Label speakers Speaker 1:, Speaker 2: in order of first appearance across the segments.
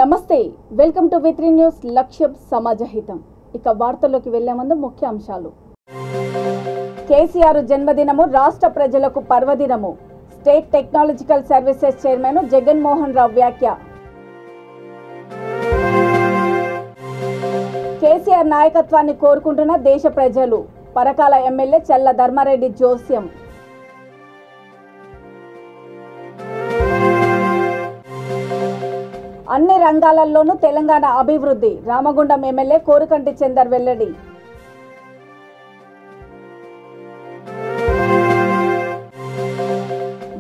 Speaker 1: నమస్తే welcome to వి3 news లక్ష్యం సమాజహితం ఇక వార్తల్లోకి వెళ్లే ముందు ముఖ్య అంశాలు కేసీఆర్ జన్మదినము రాష్ట్ర ప్రజలకు పర్వదినము state technological services chairman Jaganmohan Rao వ్యాఖ్య కేసీఆర్ నాయకత్వాన్ని కోరుకుంటున్న దేశ ప్రజలు పరకాల ఎమ్మెల్యే చల్ల ధర్మారెడ్డి జోస్యం అన్ని రంగాలలోనూ తెలంగాణ అభివృద్ధి రామగుండం ఎమ్మెల్యే కోరుకంటి చందర్ వెల్లడి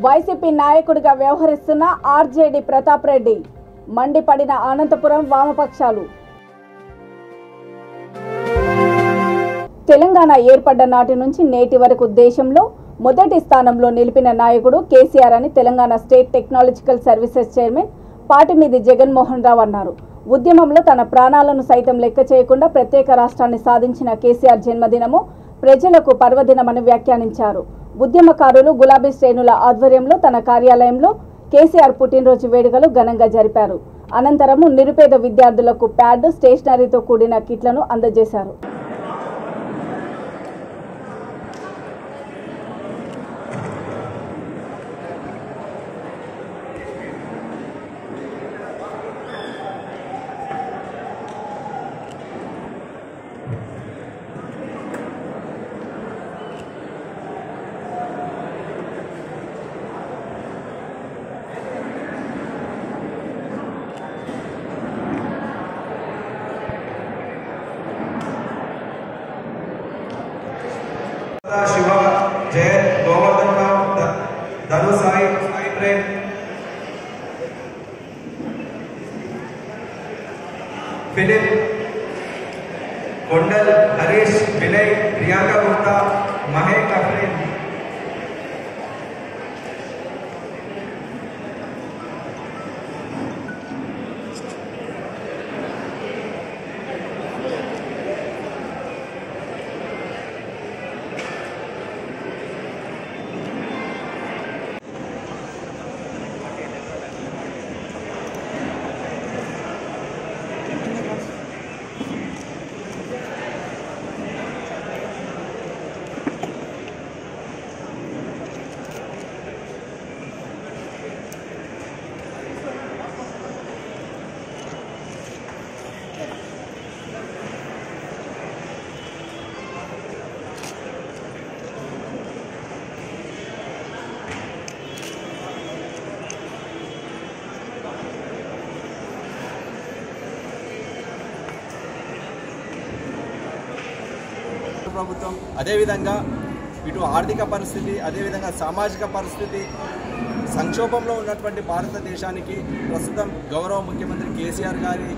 Speaker 1: వైసీపీ నాయకుడిగా వ్యవహరిస్తున్న ఆర్జేడీ ప్రతాప్ రెడ్డి మండిపడిన అనంతపురం వామపక్షాలు తెలంగాణ ఏర్పడ్డ నాటి నుంచి నేటి వరకు దేశంలో మొదటి స్థానంలో నిలిపిన నాయకుడు కేసీఆర్ అని Telangana state technological services chairman Patimeedi Jaganmohan Rao అన్నారు. ఉద్యమంలో తన ప్రాణాలను సైతం లెక్క చేయకుండా ప్రత్యేక రాష్ట్రాన్ని సాధించిన కేసీఆర్ జన్మదినము ప్రజలకు పర్వదినమని వ్యాఖ్యానించారు. ఉద్యమకారులు గులాబీ శ్రేణుల ఆధ్వర్యంలో తన కార్యాలయంలో కేసీఆర్ పుట్టినరోజు వేడుకలు ఘనంగా జరిపారు. అనంతరం నిరుపేద విద్యార్థులకు ప్యాడ్, స్టేషనరీతో కూడిన కిట్లను అందజేశారు.
Speaker 2: शिव जय गोवर्धन राव धनु साई ट्रेन फिलिप कोंडल हरीश विनय प्रियंका गुप्ता महेक अफरीन
Speaker 3: ప్రభుత్వం అదేవిధంగా ఇటు ఆర్థిక పరిస్థితి అదేవిధంగా సామాజిక పరిస్థితి సంక్షోభంలో ఉన్నటువంటి భారతదేశానికి ప్రస్తుతం గౌరవ ముఖ్యమంత్రి కేసీఆర్ గారి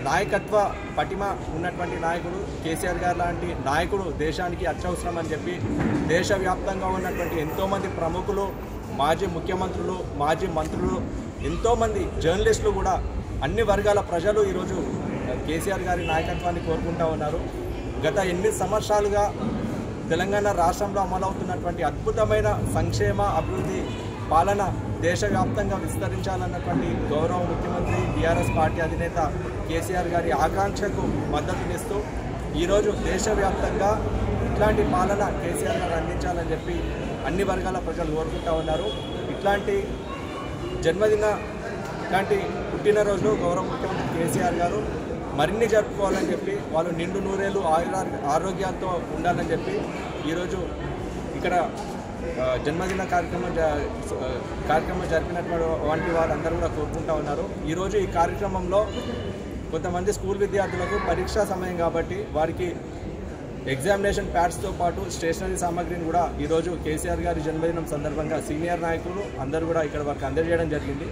Speaker 3: నాయకత్వ పటిమ ఉన్నటువంటి నాయకుడు కేసీఆర్ గారు లాంటి నాయకుడు దేశానికి అత్యవసరం అని చెప్పి దేశవ్యాప్తంగా ఉన్నటువంటి ఎంతోమంది ప్రముఖులు, మాజీ ముఖ్యమంత్రులు, మాజీ మంత్రులు, ఎంతోమంది జర్నలిస్టులు కూడా అన్ని వర్గాల ప్రజలు ఈరోజు కేసీఆర్ గారి నాయకత్వాన్ని కోరుకుంటూ ఉన్నారు. గత 8 సంవత్సరాలుగా తెలంగాణ రాష్ట్రంలో అమలవుతున్నటువంటి అద్భుతమైన సంక్షేమ అభివృద్ధి పాలన దేశవ్యాప్తంగా విస్తరించాలన్నటువంటి గౌరవ ముఖ్యమంత్రి టీఆర్ఎస్ పార్టీ అధినేత కేసీఆర్ గారి ఆకాంక్షకు మద్దతునిస్తూ ఈరోజు దేశవ్యాప్తంగా ఇట్లాంటి పాలన కేసీఆర్ గారు అందించాలని చెప్పి అన్ని వర్గాల ప్రజలు కోరుకుంటూ ఉన్నారు. ఇట్లాంటి ఇట్లాంటి పుట్టినరోజు గౌరవ ముఖ్యమంత్రి కేసీఆర్ గారు మరిన్ని జరుపుకోవాలని చెప్పి వాళ్ళు నిండు నూరేళ్ళు ఆరోగ్యాలతో ఉండాలని చెప్పి ఈరోజు ఇక్కడ జన్మదిన కార్యక్రమం జరిపినటువంటి వాళ్ళందరూ కూడా కోరుకుంటూ ఉన్నారు. ఈరోజు ఈ కార్యక్రమంలో కొంతమంది స్కూల్ విద్యార్థులకు పరీక్షా సమయం కాబట్టి వారికి ఎగ్జామినేషన్ ప్యాడ్స్తో పాటు స్టేషనరీ సామాగ్రిని కూడా ఈరోజు కేసీఆర్ గారి జన్మదినం సందర్భంగా సీనియర్ నాయకులు అందరూ కూడా ఇక్కడ వారికి అందజేయడం జరిగింది.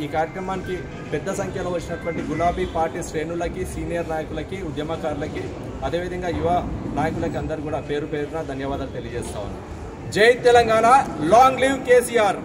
Speaker 3: ఈ కార్యక్రమానికి పెద్ద సంఖ్యలో వచ్చినటువంటి గులాబీ పార్టీ శ్రేణులకి, సీనియర్ నాయకులకి, ఉద్యమకారులకి, అదేవిధంగా యువ నాయకులకి అందరూ కూడా పేరు పేరున ధన్యవాదాలు తెలియజేస్తా ఉన్నాను. జై తెలంగాణ, లాంగ్ లివ్ కేసీఆర్.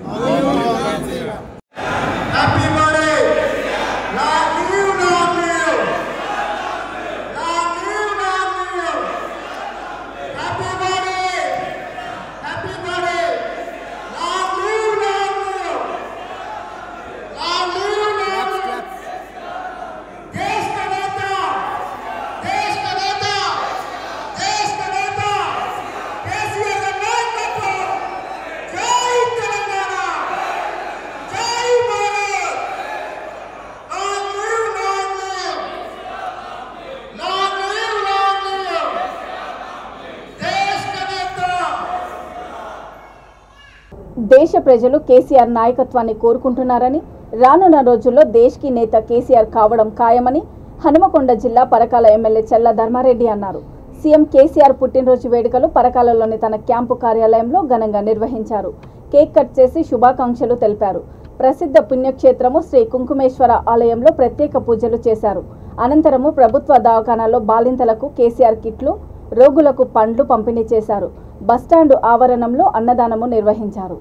Speaker 1: దేశ ప్రజలు కేసీఆర్ నాయకత్వాన్ని కోరుకుంటున్నారని, రానున్న రోజుల్లో దేశ్కి నేత కేసీఆర్ కావడం ఖాయమని హనుమకొండ జిల్లా పరకాల ఎమ్మెల్యే చల్లా ధర్మారెడ్డి అన్నారు. సీఎం కేసీఆర్ పుట్టినరోజు వేడుకలు పరకాలలోని తన క్యాంపు కార్యాలయంలో ఘనంగా నిర్వహించారు. కేక్ కట్ చేసి శుభాకాంక్షలు తెలిపారు. ప్రసిద్ధ పుణ్యక్షేత్రము శ్రీ కుంకుమేశ్వర ఆలయంలో ప్రత్యేక పూజలు చేశారు. అనంతరము ప్రభుత్వ దవాఖానాలో బాలింతలకు కేసీఆర్ కిట్లు, రోగులకు పండ్లు పంపిణీ చేశారు. బస్టాండు ఆవరణంలో అన్నదానము నిర్వహించారు.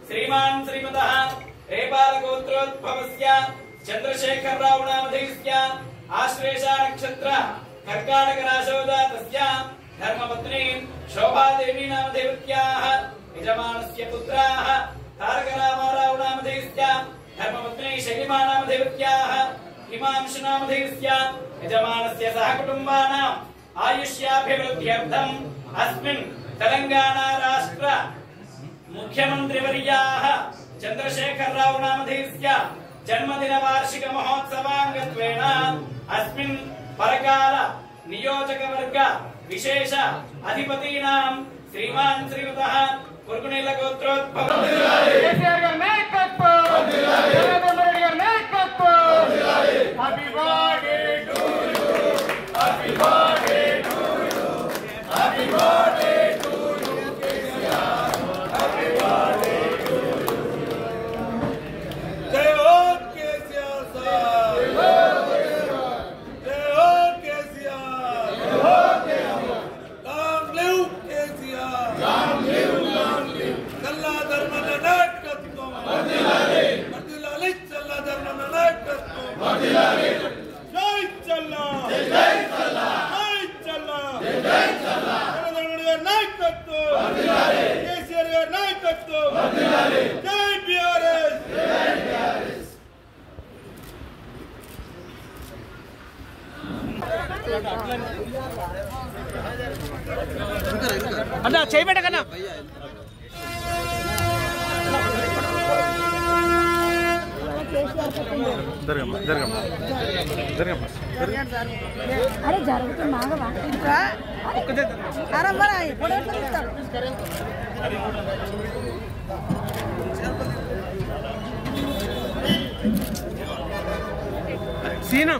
Speaker 4: श्रीमान श्रीमतः रेपाल गोत्रोद्भवस्य चंद्रशेखर राव नामधेयस्य आश्लेष नक्षत्र कर्काटक राशौ जातस्य धर्मपत्नी शोभा देवी नामधेयत्याः यजमानस्य पुत्राः तारक रामाराव नामधेयस्य धर्मपत्नी शैलिमा नामधेयत्याः हिमांशु नामधेयस्य यजमानस्य सहकुटुम्बानाम् आयुष्याभिवृद्ध्यर्थम् अस्मिन् तेलंगाना राष्ट्र मुख्यमंत्रिवर्याः चंद्रशेखर राव नामधेयस्य जन्मदिन वार्षिक महोत्सवांगत्वेन अस्मिन् परकाल नियोजकवर्ग विशेष अधिपतीनां श्रीमान श्रीमतः कुर्गुनिल गोत्रोद्भव happy birthday to you happy birthday to you happy birthday to you KCR happy birthday to you जय हो केसीआर साहब जय हो केसीआर जय हो KCR long live KCR long live Challa Dharman नायकत्व वर्धिल्लाले वर्धिल्लाले चल्ला धर्मन नायकत्व वर्धिल्लाले जय चल्ला जय चल्ला जय चल्ला जय चल्ला धर्मन नायकत्व वर्धिल्लाले केसीआर नायकत्व वर्धिल्लाले जय बीआरएस जय बीआरएस అన్నా చేయబెట్టకన్నా
Speaker 5: అరే జరుగుతుంది మాగవా
Speaker 4: సీను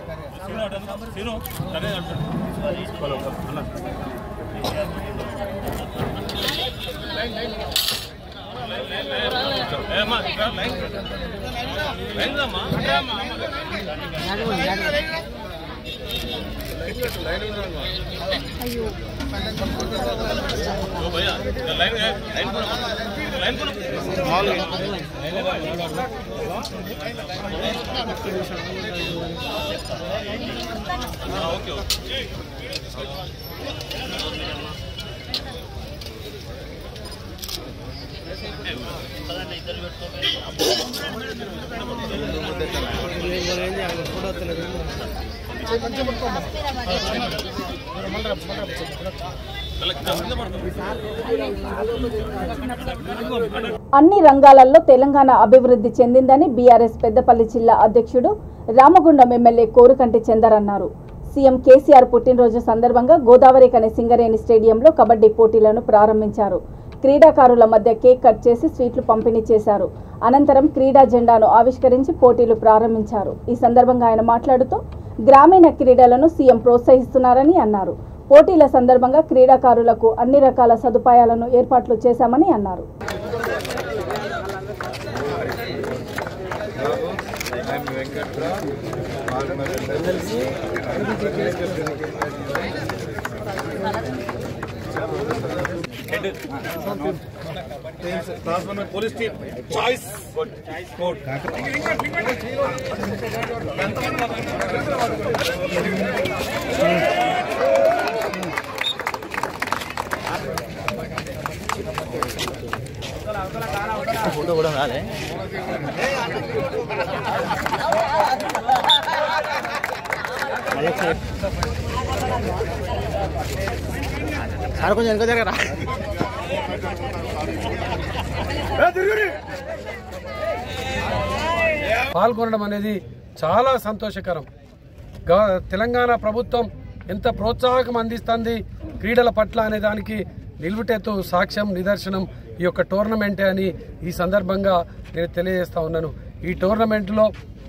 Speaker 1: అన్ని రంగాలలో తెలంగాణ అభివృద్ధి చెందిందని బీఆర్ఎస్ పెద్దపల్లి జిల్లా అధ్యక్షుడు రామగుండం ఎమ్మెల్యే కోరుకంటి చందర్ అన్నారు. సీఎం కేసీఆర్ పుట్టినరోజు సందర్భంగా గోదావరి కని సింగరేణి స్టేడియంలో కబడ్డీ పోటీలను ప్రారంభించారు. క్రీడాకారుల మధ్య కేక్ కట్ చేసి స్వీట్లు పంపిణీ చేశారు. అనంతరం క్రీడా జెండాను ఆవిష్కరించి పోటీలు ప్రారంభించారు. ఈ సందర్భంగా ఆయన మాట్లాడుతూ గ్రామీణ క్రీడలను సీఎం ప్రోత్సహిస్తున్నారని అన్నారు. పోటీల సందర్భంగా క్రీడాకారులకు అన్ని రకాల సదుపాయాలను ఏర్పాట్లు చేశామని అన్నారు.
Speaker 4: Police team choice code photo కూడా రాలే సార్ కొంచెం వెనక జరగరా
Speaker 5: పాల్గొనడం అనేది చాలా సంతోషకరం. తెలంగాణ ప్రభుత్వం ఎంత ప్రోత్సాహకం అందిస్తుంది క్రీడల పట్ల అనే దానికి నిలువుటెత్తు సాక్ష్యం నిదర్శనం ఈ యొక్క టోర్నమెంటే అని ఈ సందర్భంగా నేను తెలియజేస్తా ఉన్నాను. ఈ టోర్నమెంట్లో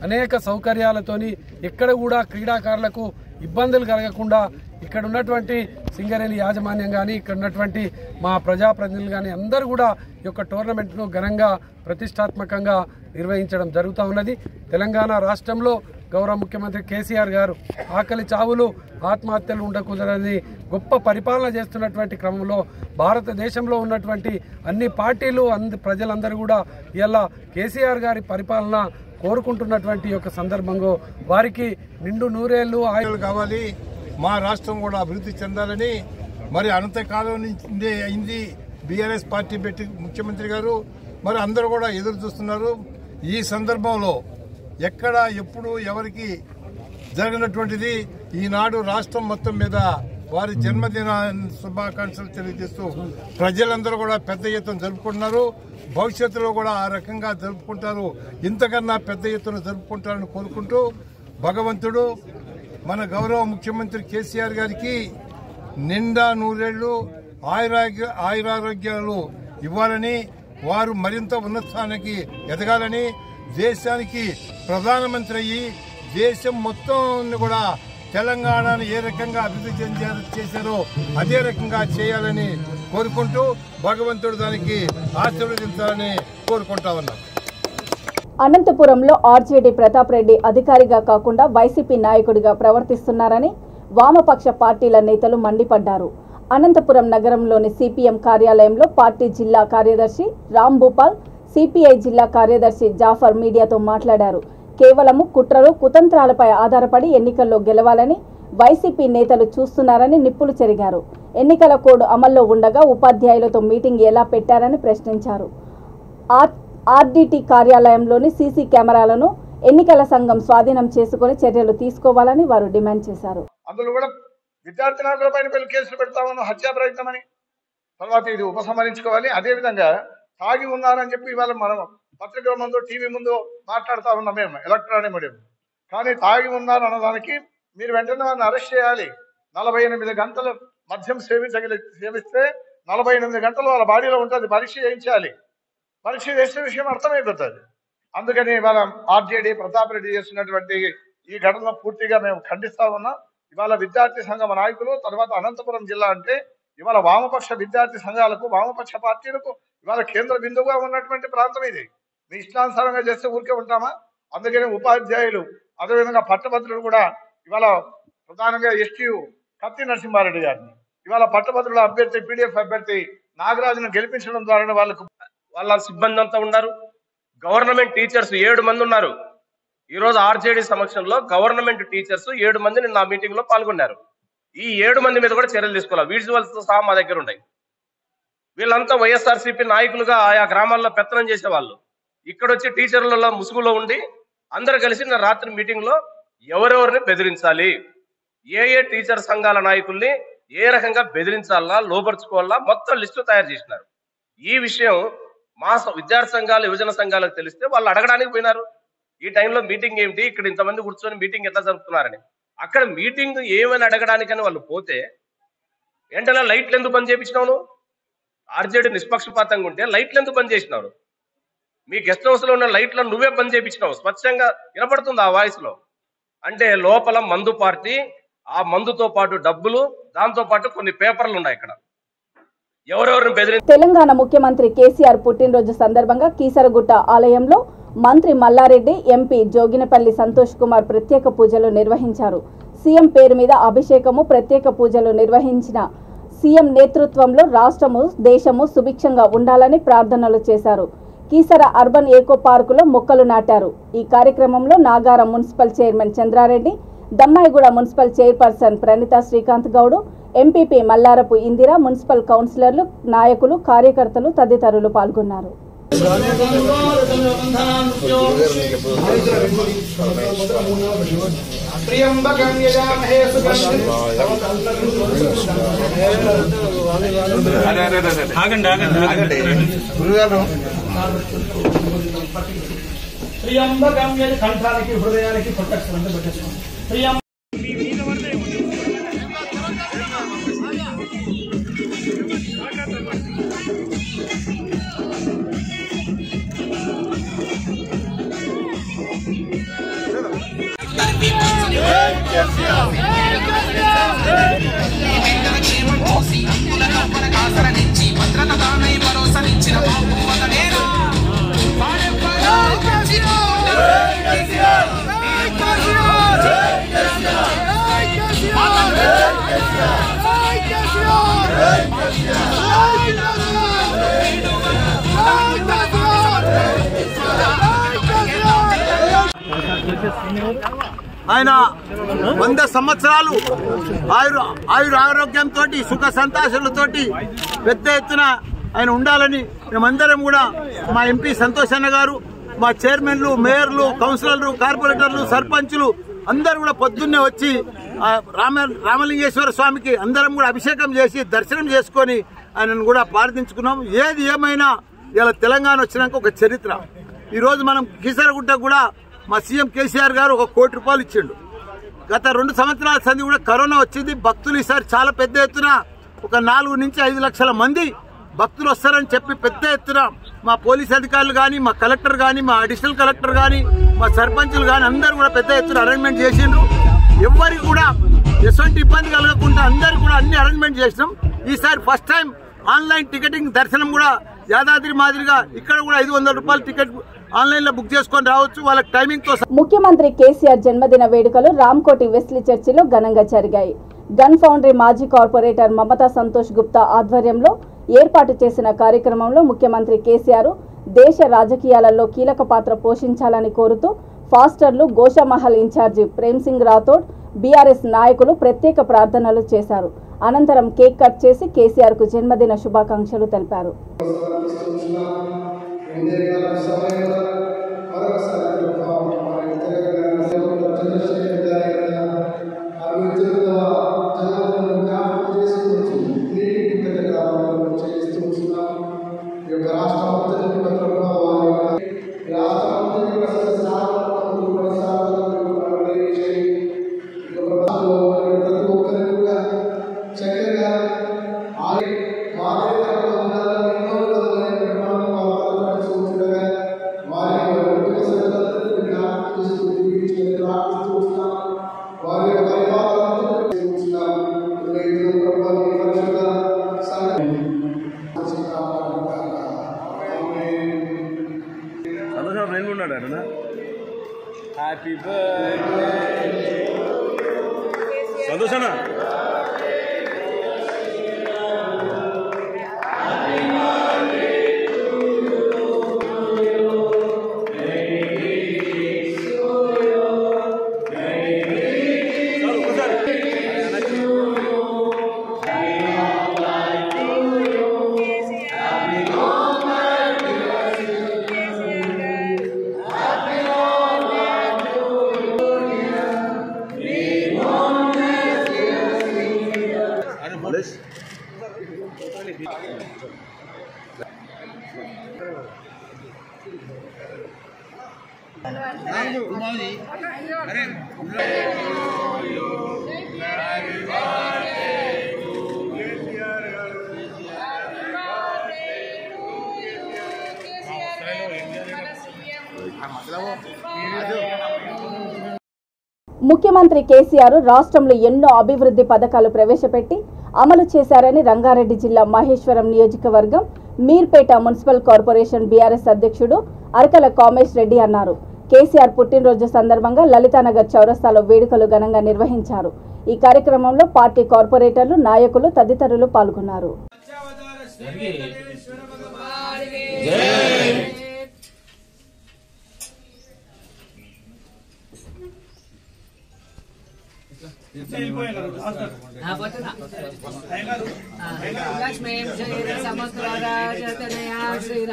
Speaker 5: అనేక సౌకర్యాలతోని ఎక్కడ కూడా క్రీడాకారులకు ఇబ్బందులు కలగకుండా ఇక్కడ ఉన్నటువంటి సింగరేణి యాజమాన్యం కానీ ఇక్కడ ఉన్నటువంటి మా ప్రజాప్రతినిధులు కానీ అందరూ కూడా ఈ యొక్క టోర్నమెంట్ను ఘనంగా ప్రతిష్టాత్మకంగా నిర్వహించడం జరుగుతూ ఉన్నది. తెలంగాణ రాష్ట్రంలో గౌరవ ముఖ్యమంత్రి కేసీఆర్ గారు ఆకలి చావులు ఆత్మహత్యలు ఉండకూడదని గొప్ప పరిపాలన చేస్తున్నటువంటి క్రమంలో భారతదేశంలో ఉన్నటువంటి అన్ని పార్టీలు ప్రజలందరూ కూడా ఇలా కేసీఆర్ గారి పరిపాలన కోరుకుంటున్నటువంటి యొక్క సందర్భంలో వారికి నిండు నూరేళ్లు
Speaker 6: ఆయులు కావాలి, మా రాష్ట్రం కూడా అభివృద్ధి చెందాలని మరి అనంతకాలం నుంచి అయింది బీఆర్ఎస్ పార్టీ పెట్టి ముఖ్యమంత్రి గారు మరి అందరూ కూడా ఎదురు చూస్తున్నారు. ఈ సందర్భంలో ఎక్కడ ఎప్పుడు ఎవరికి జరిగినటువంటిది ఈనాడు రాష్ట్రం మొత్తం మీద వారి జన్మదిన శుభాకాంక్షలు తెలియజేస్తూ ప్రజలందరూ కూడా పెద్ద ఎత్తున జరుపుకుంటున్నారు. భవిష్యత్తులో కూడా ఆ రకంగా జరుపుకుంటారు, ఇంతకన్నా పెద్ద ఎత్తున జరుపుకుంటారని కోరుకుంటూ భగవంతుడు మన గౌరవ ముఖ్యమంత్రి కేసీఆర్ గారికి నిండా నూరేళ్లు ఆయురారోగ్యాలు ఇవ్వాలని, వారు మరింత ఉన్నత స్థానానికి ఎదగాలని, దేశానికి ప్రధానమంత్రి అయ్యి దేశం మొత్తం కూడా తెలంగాణను ఏ రకంగా అభివృద్ధి చేశారో అదే రకంగా చేయాలని కోరుకుంటూ భగవంతుడు దానికి ఆశీర్వదించాలని కోరుకుంటా ఉన్నాం.
Speaker 1: అనంతపురంలో ఆర్జేడీ ప్రతాప్ రెడ్డి అధికారిగా కాకుండా వైసీపీ నాయకుడిగా ప్రవర్తిస్తున్నారని వామపక్ష పార్టీల నేతలు మండిపడ్డారు. అనంతపురం నగరంలోని సిపిఎం కార్యాలయంలో పార్టీ జిల్లా కార్యదర్శి రామ్ భూపాల్, సిపిఐ జిల్లా కార్యదర్శి జాఫర్ మీడియాతో మాట్లాడారు. కేవలము కుట్రలు కుతంత్రాలపై ఆధారపడి ఎన్నికల్లో గెలవాలని వైసీపీ నేతలు చూస్తున్నారని నిప్పులు చెరిగారు. ఎన్నికల కోడ్ అమల్లో ఉండగా ఉపాధ్యాయులతో మీటింగ్ ఎలా పెట్టారని ప్రశ్నించారు. ఆర్డీటీ కార్యాలయంలోని సీసీ కెమెరాలను ఎన్నికల సంఘం స్వాధీనం చేసుకుని చర్యలు తీసుకోవాలని వారు డిమాండ్ చేశారు.
Speaker 7: అందులో కూడా విద్యార్థి నాయకుల పైన కేసులు పెడతామని హత్యా ప్రయత్నమని తర్వాత ఇది ఉపసంహరించుకోవాలి. అదేవిధంగా తాగి ఉన్నారని చెప్పి ఇవాళ మనం పత్రికల ముందు టీవీ ముందు మాట్లాడుతూ ఉన్నాం మేము ఎలక్ట్రానిక్ మీడియం. కానీ తాగి ఉన్నారు అన్నదానికి మీరు వెంటనే వారిని అరెస్ట్ చేయాలి. 48 గంటలు మద్యం సేవిస్తే 48 గంటలు వాళ్ళ బాడీలో ఉంటుంది, పరీక్ష చేయించాలి. పరీక్ష చేసే విషయం అర్థమైపోతుంది. అందుకని ఇవాళ ఆర్జేడీ ప్రతాప్ రెడ్డి చేస్తున్నటువంటి ఈ ఘటన పూర్తిగా మేము ఖండిస్తా ఉన్నాం. ఇవాళ విద్యార్థి సంఘం నాయకులు తర్వాత అనంతపురం జిల్లా అంటే ఇవాళ వామపక్ష విద్యార్థి సంఘాలకు వామపక్ష పార్టీలకు ఇవాళ కేంద్ర బిందువుగా ఉన్నటువంటి ప్రాంతం ఇది. మీ ఇష్టానుసారంగా చేస్తే ఊరికే ఉంటామా? అందుకని ఉపాధ్యాయులు అదేవిధంగా పట్టభద్రులు కూడా ఇవాళ ప్రధానంగా ఎస్టీయు కత్తి నరసింహారెడ్డి గారిని ఇవాళ పట్టభద్రుల అభ్యర్థి పీడీఎఫ్ అభ్యర్థి నాగరాజును గెలిపించడం ద్వారా వాళ్ళ సిబ్బంది అంతా ఉన్నారు. గవర్నమెంట్ టీచర్స్ 7 మంది ఉన్నారు. ఈరోజు ఆర్జేడీ సమక్షంలో గవర్నమెంట్ టీచర్స్ 7 మంది నిన్న ఆ మీటింగ్ లో పాల్గొన్నారు. ఈ 7 మంది మీద కూడా చర్యలు తీసుకోవాలి. విజువల్స్ తో సహా మా దగ్గర ఉన్నాయి. వీళ్ళంతా వైఎస్ఆర్సీపీ నాయకులుగా ఆయా గ్రామాల్లో పెత్తనం చేసేవాళ్ళు. ఇక్కడ వచ్చి టీచర్ల ముసుగులో ఉండి అందరు కలిసి నిన్న రాత్రి మీటింగ్ లో ఎవరెవరిని బెదిరించాలి, ఏ టీచర్ సంఘాల నాయకుల్ని ఏ రకంగా బెదిరించాలా లోపరుచుకోవాలా మొత్తం లిస్టు తయారు చేసినారు. ఈ విషయం మా విద్యార్థి సంఘాలు యువజన సంఘాలకు తెలిస్తే వాళ్ళు అడగడానికి పోయినారు. ఈ టైంలో మీటింగ్ ఏమిటి, ఇక్కడ ఇంతమంది కూర్చొని మీటింగ్ ఎట్లా జరుపుతున్నారని. అక్కడ మీటింగ్ ఏమని అడగడానికని వాళ్ళు పోతే వెంటనే లైట్లు ఎందుకు బంద్ చేయించినావు? ఆర్జేడీ నిష్పక్షపాతంగా ఉంటే లైట్లు ఎందుకు బంద్ చేసినావు? మీ గెస్ట్ హౌస్ లో ఉన్న లైట్లను నువ్వే బంద్ చేయించినావు. స్వచ్ఛంగా వినపడుతుంది ఆ వాయిస్ లో. అంటే లోపల మందు పార్టీ, ఆ మందుతో పాటు డబ్బులు, దాంతో పాటు కొన్ని పేపర్లు ఉన్నాయి ఇక్కడ. ఎవరెవరిని బెదిరి
Speaker 1: తెలంగాణ ముఖ్యమంత్రి కేసీఆర్ పుట్టినరోజు సందర్భంగా కీసరగుట్ట ఆలయంలో మంత్రి మల్లారెడ్డి, ఎంపీ జోగినపల్లి సంతోష్ కుమార్ ప్రత్యేక పూజలు నిర్వహించారు. సీఎం పేరు మీద అభిషేకము, ప్రత్యేక పూజలు నిర్వహించిన సీఎం నేతృత్వంలో రాష్ట్రము దేశము సుభిక్షంగా ఉండాలని ప్రార్థనలు చేశారు. కీసర అర్బన్ ఏకో పార్కులో మొక్కలు నాటారు. ఈ కార్యక్రమంలో Nagaram municipal chairman Chandrareddy, Dammaiguda municipal chairperson Praneetha Srikanth Goud, MPP Mallarapu Indira, municipal కౌన్సిలర్లు, నాయకులు, కార్యకర్తలు తదితరులు పాల్గొన్నారు.
Speaker 4: ప్రియంబకం కంఠానికి హృదయానికి ప్రొటెక్షన్ పెట్టేసుకోండి.
Speaker 8: ఆయన 100 సంవత్సరాలు ఆరోగ్యంతో సుఖ సంతోషాలతో పెద్ద ఎత్తున ఆయన ఉండాలని మేమందరం కూడా మా ఎంపీ సంతోష్ అన్న గారు, మా చైర్మన్లు, మేయర్లు, కౌన్సిలర్లు, కార్పొరేటర్లు, సర్పంచులు అందరూ కూడా పొద్దున్నే వచ్చి రామలింగేశ్వర స్వామికి అందరం కూడా అభిషేకం చేసి దర్శనం చేసుకొని ఆయనను కూడా ప్రార్థించుకున్నాం. ఏది ఏమైనా ఇలా తెలంగాణ వచ్చినాక ఒక చరిత్ర. ఈరోజు మనం కీసరగుట్ట కూడా మా సీఎం కేసీఆర్ గారు 1 కోటి రూపాయలు ఇచ్చిండు. గత 2 సంవత్సరాల సంది కూడా కరోనా వచ్చింది. భక్తులు ఈసారి చాలా పెద్ద ఎత్తున ఒక 4 నుంచి 5 లక్షల మంది భక్తులు వస్తారని చెప్పి పెద్ద ఎత్తున మా పోలీస్ అధికారులు కానీ, మా కలెక్టర్ కానీ, మా అడిషనల్ కలెక్టర్ కానీ, మా సర్పంచులు కానీ అందరూ కూడా పెద్ద ఎత్తున అరేంజ్మెంట్ చేసిండ్రు. ఎవరికి కూడా ఎటువంటి ఇబ్బంది కలగకుండా అందరూ కూడా అన్ని అరేంజ్మెంట్ చేసినాం. ఈసారి ఫస్ట్ టైం ఆన్లైన్ టికెటింగ్ దర్శనం కూడా యాదాద్రి మాదిరిగా ఇక్కడ కూడా 500 రూపాయల టికెట్ ఆన్లైన్ లో బుక్ చేసుకొని రావచ్చు. వాళ్ళకి టైమింగ్ తో.
Speaker 1: ముఖ్యమంత్రి కేసీఆర్ జన్మదిన వేడుకలు రామ్కోటి వెస్లీ చర్చిలో ఘనంగా జరిగాయి. గన్ ఫౌండరీ మాజీ కార్పొరేటర్ మమతా సంతోష్ గుప్తా ఆధ్వర్యంలో ఏర్పాటు చేసిన కార్యక్రమంలో ముఖ్యమంత్రి కేసీఆర్ దేశ రాజకీయాలలో కీలక పాత్ర పోషించాలని కోరుతూ ఫాస్టర్లు, గోషామహల్ ఇన్ఛార్జి ప్రేమ్ సింగ్ రాథోడ్, బీఆర్ఎస్ నాయకులు ప్రత్యేక ప్రార్థనలు చేశారు. అనంతరం కేక్ కట్ చేసి కేసీఆర్ కు జన్మదిన శుభాకాంక్షలు తెలిపారు.
Speaker 4: హ్యాపీ బర్త్డే సంతోషనా. ముఖ్యమంత్రి కేసీఆర్ రాష్ట్రంలో ఎన్నో అభివృద్ధి పథకాలు ప్రవేశపెట్టి అమలు చేశారని రంగారెడ్డి జిల్లా మహేశ్వరం నియోజకవర్గం మీర్పేట మున్సిపల్ కార్పొరేషన్ బీఆర్ఎస్ అధ్యక్షుడు అరకల కామేష్ రెడ్డి అన్నారు. కేసీఆర్ పుట్టినరోజు సందర్భంగా లలితానగర్ చౌరస్తాలో వేడుకలు ఘనంగా నిర్వహించారు. ఈ కార్యక్రమంలో పార్టీ కార్పొరేటర్లు, నాయకులు తదితరులు పాల్గొన్నారు.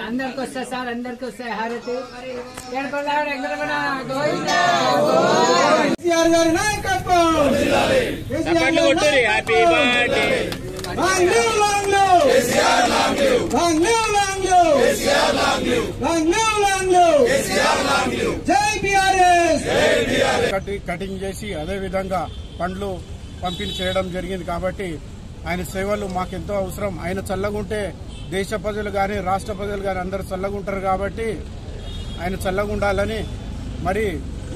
Speaker 9: అందరికి వస్తాయి సార్, అందరికి వస్తాయి హారతి.
Speaker 10: కటింగ్ చేసి అదే విధంగా పండ్లు పంపిణీ చేయడం జరిగింది. కాబట్టి ఆయన సేవలు మాకెంతో అవసరం. ఆయన చల్లగుంటే దేశ ప్రజలు కానీ రాష్ట్ర ప్రజలు కానీ అందరూ చల్లగుంటారు. కాబట్టి ఆయన చల్లగుండాలని మరి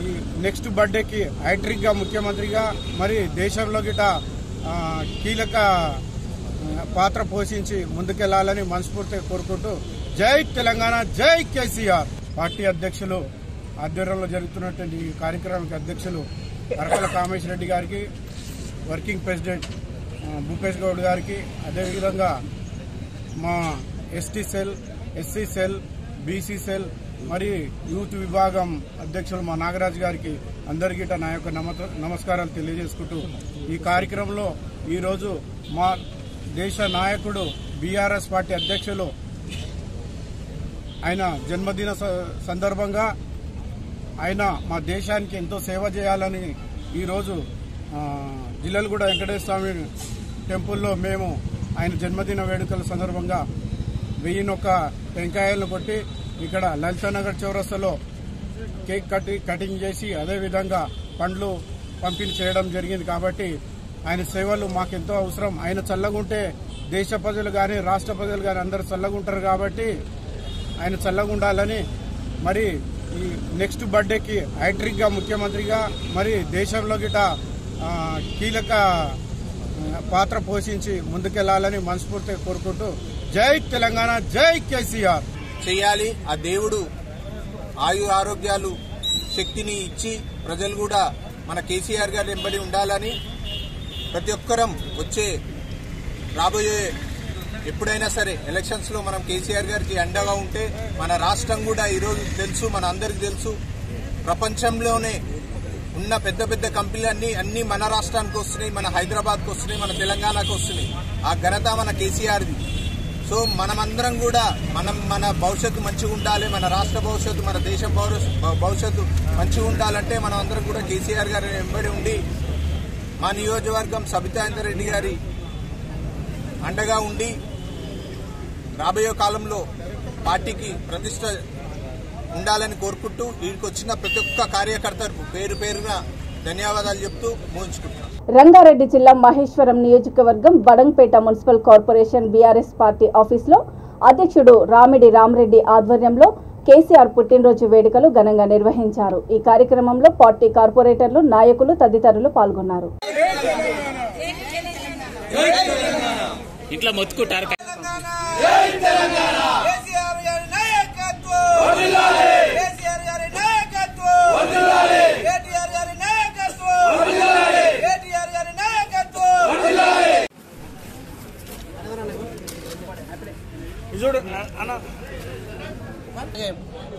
Speaker 10: ఈ నెక్స్ట్ బర్త్డేకి హ్యాట్రిక్గా ముఖ్యమంత్రిగా మరి దేశంలో గిట కీలక పాత్ర పోషించి ముందుకెళ్లాలని మనస్ఫూర్తిగా కోరుకుంటూ జై తెలంగాణ, జై కేసీఆర్. పార్టీ అధ్యక్షులు ఆధ్వర్యంలో జరుగుతున్నటువంటి ఈ కార్యక్రమానికి అధ్యక్షులు అరకల కామేశ్వర రెడ్డి గారికి, వర్కింగ్ ప్రెసిడెంట్ భూపేష్ గౌడ్ గారికి, అదేవిధంగా మా ST cell, SC cell, BC cell మరి యూత్ విభాగం అధ్యక్షులు మా నాగరాజు గారికి అందరికీ నా యొక్క నమస్కారాలు తెలియజేసుకుంటూ ఈ కార్యక్రమంలో ఈరోజు మా దేశ నాయకుడు బీఆర్ఎస్ పార్టీ అధ్యక్షులు ఆయన జన్మదిన సందర్భంగా ఆయన మా దేశానికి ఎంతో సేవ చేయాలని ఈరోజు జిల్లలగూడ వెంకటేశ్వర స్వామి టెంపుల్లో మేము ఆయన జన్మదిన వేడుకల సందర్భంగా 1001 టెంకాయలను కొట్టి ఇక్కడ లలితానగర్ చౌరస్తాలో కేక్ కటింగ్ చేసి అదేవిధంగా పండ్లు పంపిణీ చేయడం జరిగింది. కాబట్టి ఆయన సేవలు మాకెంతో అవసరం. ఆయన చల్లగుంటే దేశ ప్రజలు కానీ రాష్ట్ర ప్రజలు కానీ అందరూ చల్లగుంటారు. కాబట్టి ఆయన చల్లగుండాలని మరి ఈ నెక్స్ట్ బర్త్డేకి హ్యాట్రిక్గా ముఖ్యమంత్రిగా మరి దేశంలో గిట కీలక పాత్ర పోషించి ముందుకెళ్లాలని మనస్ఫూర్తిగా కోరుకుంటూ జై తెలంగాణ, జై కేసీఆర్.
Speaker 11: చేయాలి. ఆ దేవుడు ఆయు ఆరోగ్యాలు శక్తిని ఇచ్చి ప్రజలు కూడా మన కేసీఆర్ గారు వెంబడి ఉండాలని ప్రతి ఒక్కరం వచ్చే రాబోయే ఎప్పుడైనా సరే ఎలక్షన్స్ లో మనం కేసీఆర్ గారికి అండగా ఉంటే మన రాష్ట్రం కూడా ఈరోజు తెలుసు, మన అందరికి తెలుసు, ప్రపంచంలోనే ఉన్న పెద్ద పెద్ద కంపెనీలు అన్ని మన రాష్ట్రానికి వస్తున్నాయి, మన హైదరాబాద్కి వస్తున్నాయి, మన తెలంగాణకు వస్తున్నాయి. ఆ ఘనత మన కేసీఆర్ది. సో మనమందరం కూడా మన భవిష్యత్తు మంచిగా ఉండాలి, మన రాష్ట్ర భవిష్యత్తు, మన దేశం భవిష్యత్తు మంచిగా ఉండాలంటే మనం అందరం కూడా కేసీఆర్ గారి వెంబడి ఉండి మా నియోజకవర్గం సబితాందర్ రెడ్డి గారి అండగా ఉండి రాబోయే కాలంలో పార్టీకి ప్రతిష్ట ఉండాలని కోరుకుంటూ వీరికి వచ్చిన ప్రతి ఒక్క కార్యకర్తకు పేరు పేరున ధన్యవాదాలు చెప్తూ ముగించుకుంటున్నాం.
Speaker 1: రంగారెడ్డి జిల్లా మహేశ్వరం నియోజకవర్గం Badangpet municipal corporation BRS party ఆఫీసులో అధ్యక్షుడు రామిడి రామరెడ్డి ఆధ్వర్యంలో కేసీఆర్ పుట్టినరోజు వేడుకలు ఘనంగా నిర్వహించారు. ఈ కార్యక్రమంలో పార్టీ కార్పొరేటర్లు, నాయకులు తదితరులు పాల్గొన్నారు.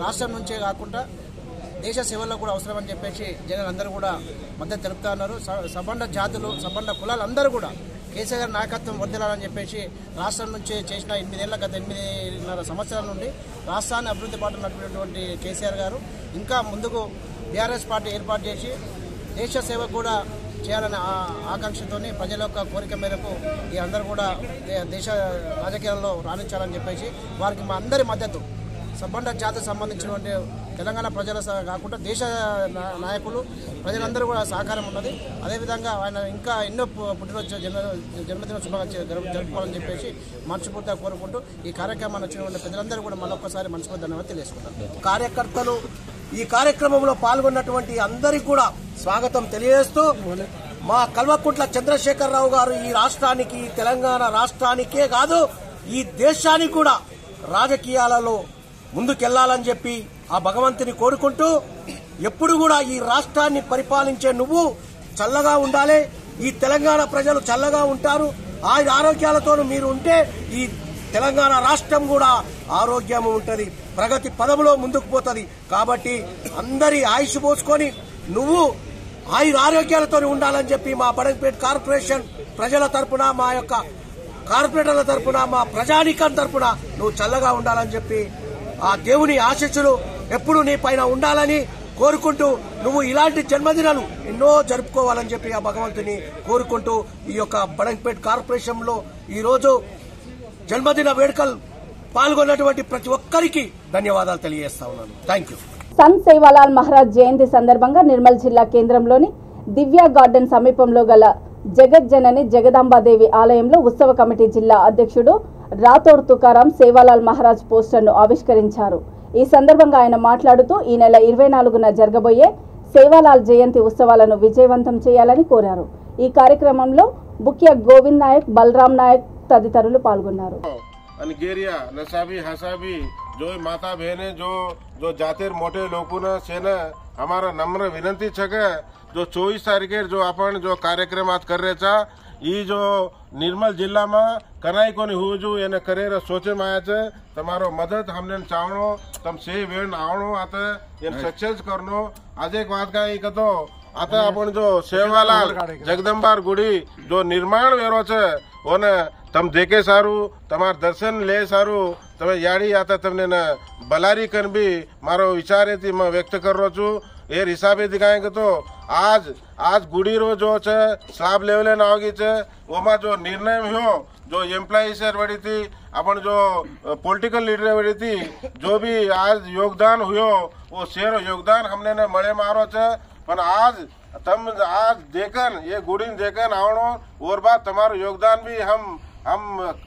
Speaker 12: రాష్ట్రం నుంచే కాకుండా దేశ సేవల్లో కూడా అవసరమని చెప్పేసి జగన్ అందరూ కూడా మద్దతు తెలుపుతా ఉన్నారు. సబండ జాతులు, సబండ కులాలు అందరూ కూడా కేసీఆర్ గారి నాయకత్వం వర్ధిల్లాలని చెప్పేసి రాష్ట్రం నుంచి చేసిన 8 సంవత్సరాల నుండి రాష్ట్రాన్ని అభివృద్ధి బాటలో నడిపినటువంటి కేసీఆర్ గారు ఇంకా ముందుకు బీఆర్ఎస్ పార్టీ ఏర్పాటు చేసి దేశ సేవ కూడా చేయాలనే ఆకాంక్షతో ప్రజల యొక్క కోరిక మేరకు ఈ అందరూ కూడా దేశ రాజకీయాల్లో రాణించాలని చెప్పేసి వారికి మా అందరి మద్దతు, సబ్బండ జాతికి సంబంధించినటువంటి తెలంగాణ ప్రజల కాకుండా దేశ నాయకులు ప్రజలందరూ కూడా సహకారం ఉన్నది. అదేవిధంగా ఆయన ఇంకా ఎన్నో పుట్టినరోజు జన్మదిన శుభాకాంక్షలు జరుపుకోవాలని చెప్పేసి మనస్ఫూర్తిగా కోరుకుంటూ ఈ కార్యక్రమాన్ని వచ్చిన ప్రజలందరూ కూడా మరొకసారి మనస్ఫూర్తి ధన్యవాదాలు తెలియజేసుకుంటారు.
Speaker 13: కార్యకర్తలు ఈ కార్యక్రమంలో పాల్గొన్నటువంటి అందరికీ కూడా స్వాగతం తెలియజేస్తూ మా కల్వకుంట్ల చంద్రశేఖరరావు గారు ఈ రాష్ట్రానికి, తెలంగాణ రాష్ట్రానికే కాదు ఈ దేశానికి కూడా రాజకీయాలలో ముందుకెళ్లాలని చెప్పి ఆ భగవంతుని కోరుకుంటూ ఎప్పుడు కూడా ఈ రాష్ట్రాన్ని పరిపాలించే నువ్వు చల్లగా ఉండాలి, ఈ తెలంగాణ ప్రజలు చల్లగా ఉంటారు, ఆరోగ్యాలతో మీరు ఉంటే ఈ తెలంగాణ రాష్ట్రం కూడా ఆరోగ్యం ఉంటది, ప్రగతి పదములో ముందుకు పోతుంది. కాబట్టి అందరి ఆయుష్ పోసుకొని నువ్వు ఆరోగ్యాలతో ఉండాలని చెప్పి మా బడంగపేట్ కార్పొరేషన్ ప్రజల తరపున, మా యొక్క కార్పొరేటర్ల తరపున, మా ప్రజానీకం తరపున నువ్వు చల్లగా ఉండాలని చెప్పి ఆ దేవుని ఆశీస్సులు ఎప్పుడు నీ పైన ఉండాలని కోరుకుంటూ నువ్వు ఇలాంటి జన్మదినాలు ఎన్నో జరుపుకోవాలని చెప్పి ఆ భగవంతుని కోరుకుంటూ ఈ యొక్క బడంగపేట్ కార్పొరేషన్ లో ఈ రోజు జన్మదిన వేడుకలు పాల్గొన్నటువంటి ప్రతి ఒక్కరికి ధన్యవాదాలు తెలియజేస్తా ఉన్నాను. Thank you.
Speaker 1: సంత్ సేవాలాల్ మహారాజ్ జయంతి సందర్భంగా నిర్మల్ జిల్లా కేంద్రంలోని దివ్యా గార్డెన్ సమీపంలో గల జగజ్జనని జగదాంబాదేవి ఆలయంలో ఉత్సవ కమిటీ జిల్లా అధ్యక్షుడు రాథోడ్ తుకారాం సేవాలాల్ మహారాజ్ పోస్టర్ను ఆవిష్కరించారు. ఈ సందర్భంగా ఆయన మాట్లాడుతూ ఈ నెల 24న జరగబోయే సేవాలాల్ జయంతి ఉత్సవాలను విజయవంతం చేయాలని కోరారు. ఈ కార్యక్రమంలో ముఖ్య గోవింద్ నాయక్, బలరాం నాయక్ తదితరులు పాల్గొన్నారు.
Speaker 14: अनगेरिया नसाबी हसाबी जो माता बहने जो जातिर मोटे लोगों से न हमारा नम्र विनंती छके जो 24 तारीख जो अपन जो कार्यक्रम आज कर रहे था ये जो निर्मल जिला में कनाई को नहीं हुआ जो ये करे सोचे में आया छे तमारो मदद हमने चावनो तम से वेण आवनो आते ये सक्सेस करनो आज एक बात का तो आता अपन जो सेवालाल जगदंबार गुड़ी जो निर्माण वेरो छे ओने तम देखे सारू तमार दर्शन ले सारू तमे याड़ी आता तमने न बलारी कर भी मारो विचार थी मैं व्यक्त कर रो छू ये हिसाबे दिखाएंगे तो आज गुड़ी रो जो छे स्लाब लेवल न होगी छे ओमा जो निर्णय हो जो एम्प्लॉई से बड़ी थी अपन जो पॉलिटिकल लीडर बड़ी थी जो भी आज योगदान हुयो वो शेर योगदान हमने न मड़े मारो छे पर आज तम आज देखन ये गुड़ी देखन आवनो और बात तुम्हारो योगदान भी हम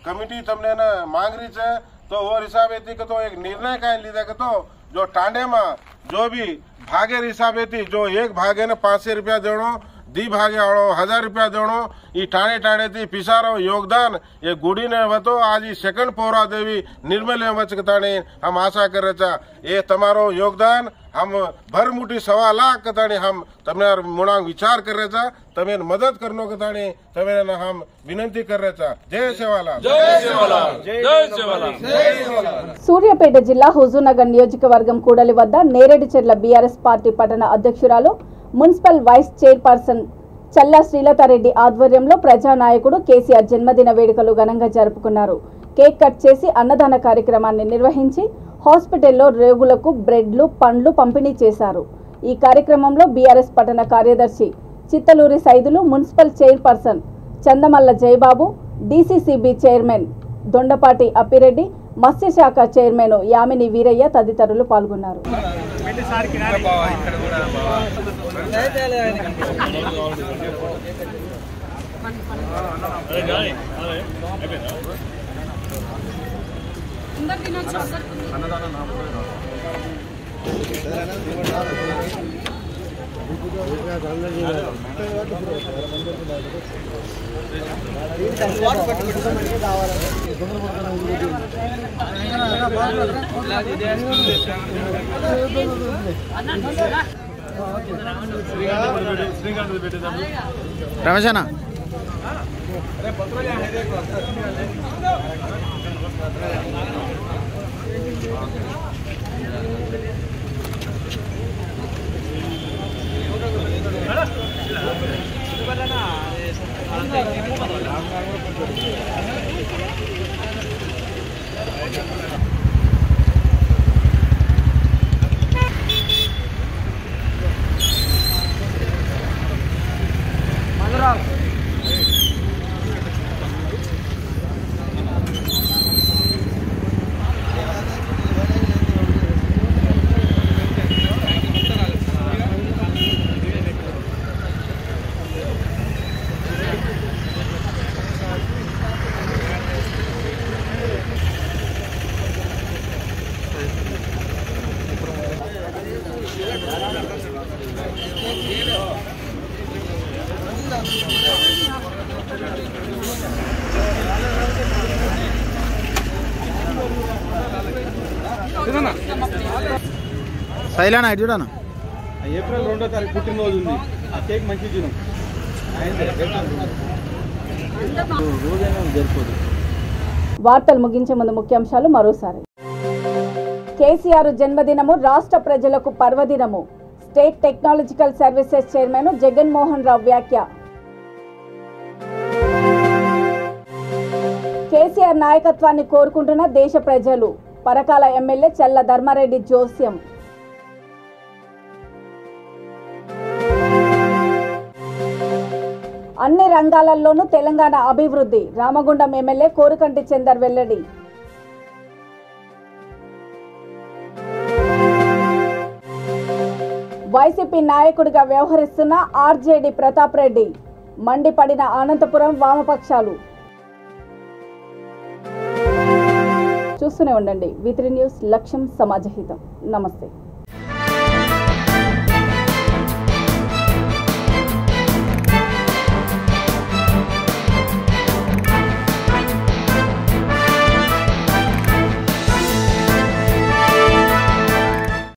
Speaker 14: कमिटी तुमने न मांग रही है तो वो हिसाब थी तो एक निर्णय कहीं लीधा तो जो टांडे में जो भी भागे हिसाब थी जो एक भागे ने 500 रुपया देनो दी भागे आवड़ो 1000 रुपया देनो ये टाणे थी पिसारो योगदान ये गुड़ी ने वतो आज ये सेकंड पौरा देवी निर्मल वचकताणी हम आशा कर रहे ये तमारो योगदान हम भर मुठी 1.25 लाख कताणी हम तमने मुणांग विचार कर रहे तमें मदद करनो कताणी तमें हम विनंती कर रहे जय सेवालाल जय सेवालाल जय सेवालाल.
Speaker 1: సూర్యాపేట జిల్లా హుజూర్నగర్ నియోజకవర్గం కూడలి వద్ద నేరేడుచెర్ల బీఆర్ఎస్ పార్టీ పట్టణ అధ్యక్షురాలు మున్సిపల్ వైస్ చైర్పర్సన్ చల్లా శ్రీలతారెడ్డి ఆధ్వర్యంలో ప్రజానాయకుడు కేసీఆర్ జన్మదిన వేడుకలు ఘనంగా జరుపుకున్నారు. కేక్ కట్ చేసి అన్నదాన కార్యక్రమాన్ని నిర్వహించి హాస్పిటల్లో రోగులకు బ్రెడ్లు, పండ్లు పంపిణీ చేశారు. ఈ కార్యక్రమంలో బీఆర్ఎస్ పట్టణ కార్యదర్శి Chittaluri Saidulu, municipal chairperson Chandamalla Jayababu, DCCB chairman Dondapati Appireddy, మత్స్యశాఖ చైర్మన్ యామిని వీరయ్య తదితరులు పాల్గొన్నారు.
Speaker 15: రమేష్ అన్న శైలానా ఇటు చూడనా
Speaker 16: ఏప్రిల్ 2వ తారీఖు పుట్టినరోజు ఉంది. ఆ కేక్ మంచి తిను.
Speaker 1: వార్తలు ముగించే ముందు ముఖ్యాంశాలు మరోసారి. కేసీఆర్ జన్మదినము రాష్ట్ర ప్రజలకు పర్వదినము. State technological services chairman Jaganmohan Rao వ్యాఖ్య. కేసీఆర్ నాయకత్వాన్ని కోరుకుంటున్న దేశ ప్రజలు. పరకాల ఎమ్మెల్యే చల్ల ధర్మారెడ్డి జోస్యం. అన్ని రంగాలలోనూ తెలంగాణ అభివృద్ధి. రామగుండం ఎమ్మెల్యే కోరుకంటి చందర్ వెల్లడి. వైసీపీ నాయకుడిగా వ్యవహరిస్తున్న ఆర్జేడీ ప్రతాప్ రెడ్డి. మండిపడిన అనంతపురం వామపక్షాలు. చూస్తూనే ఉండండి V3 న్యూస్. లక్ష్యం సమాజహితం. నమస్తే.